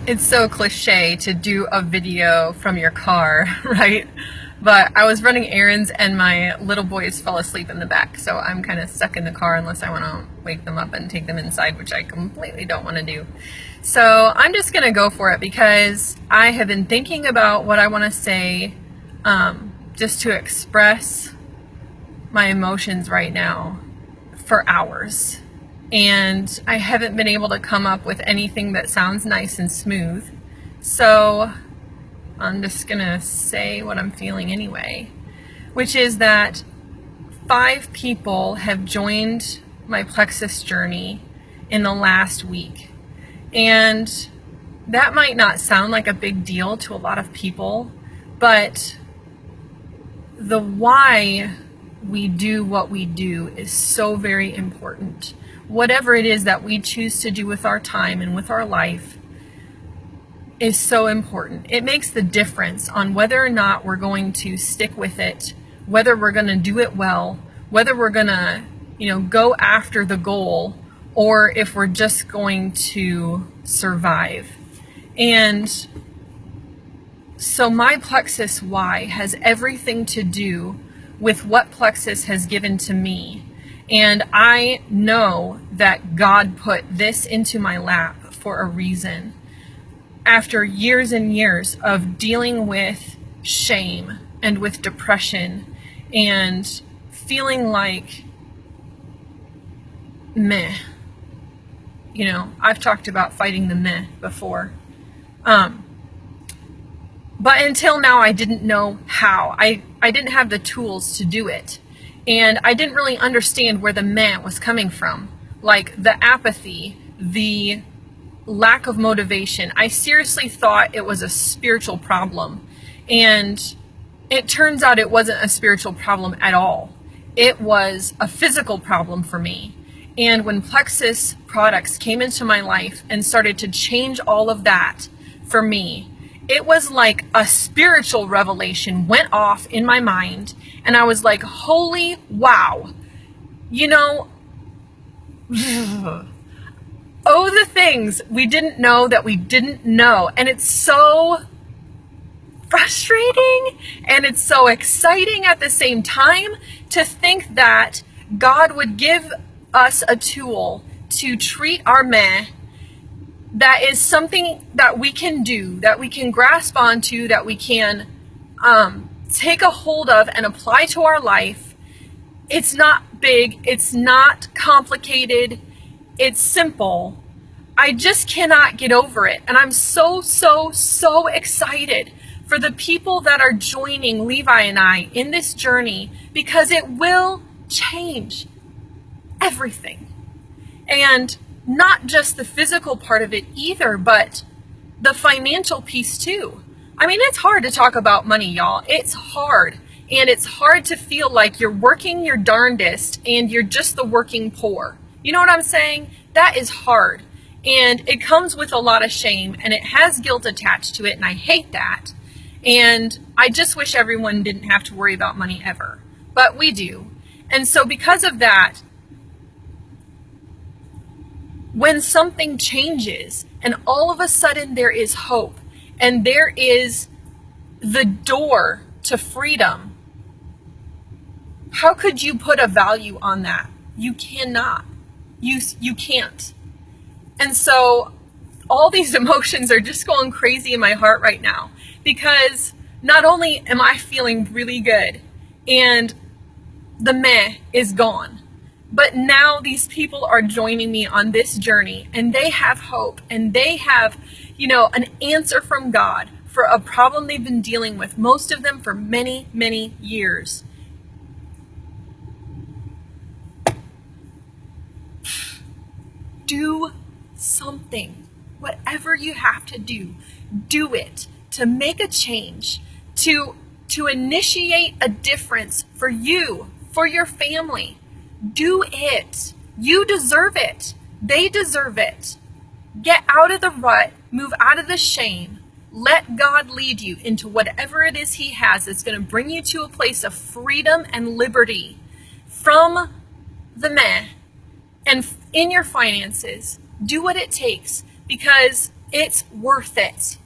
It's so cliche to do a video from your car, right? But I was running errands and my little boys fell asleep in the back, so I'm kind of stuck in the car unless I want to wake them up and take them inside, which I completely don't want to do. So I'm just going to go for it because I have been thinking about what I want to say, just to express my emotions right now for hours. And I haven't been able to come up with anything that sounds nice and smooth. So I'm just gonna say what I'm feeling anyway, which is that 5 people have joined my plexus journey in the last week. And that might not sound like a big deal to a lot of people, but the why we do what we do is so very important. Whatever it is that we choose to do with our time and with our life is so important. It makes the difference on whether or not we're going to stick with it, whether we're going to do it well, whether we're going to, go after the goal, or if we're just going to survive. And so my plexus why has everything to do with what plexus has given to me. And I know that God put this into my lap for a reason. After years and years of dealing with shame and with depression and feeling like meh, I've talked about fighting the meh before. But until now, I didn't know how. I didn't have the tools to do it. And I didn't really understand where the meh was coming from. Like the apathy, the lack of motivation. I seriously thought it was a spiritual problem. And it turns out it wasn't a spiritual problem at all. It was a physical problem for me. And when Plexus products came into my life and started to change all of that for me, it was like a spiritual revelation went off in my mind, and I was like, holy wow. Oh, the things we didn't know that we didn't know. And it's so frustrating and it's so exciting at the same time to think that God would give us a tool to treat our meh that is something that we can do, that we can grasp onto, that we can take a hold of and apply to our life. It's not big, it's not complicated, it's simple. I just cannot get over it. And I'm so excited for the people that are joining Levi and I in this journey, because it will change everything. And not just the physical part of it either, but the financial piece too. I mean, it's hard to talk about money, y'all. It's hard. And it's hard to feel like you're working your darndest and you're just the working poor. You know what I'm saying? That is hard. And it comes with a lot of shame and it has guilt attached to it. And I hate that. And I just wish everyone didn't have to worry about money ever. But we do. And so because of that, when something changes and all of a sudden there is hope and there is the door to freedom, how could you put a value on that? You cannot. You can't. And so all these emotions are just going crazy in my heart right now, because not only am I feeling really good and the meh is gone, but now these people are joining me on this journey and they have hope and they have, an answer from God for a problem they've been dealing with, most of them for many, many years. Do something. Whatever you have to do it to make a change, to initiate a difference for you, for your family. Do it. You deserve it. They deserve it. Get out of the rut. Move out of the shame. Let God lead you into whatever it is He has that's going to bring you to a place of freedom and liberty from the meh. And in your finances, do what it takes, because It's worth it.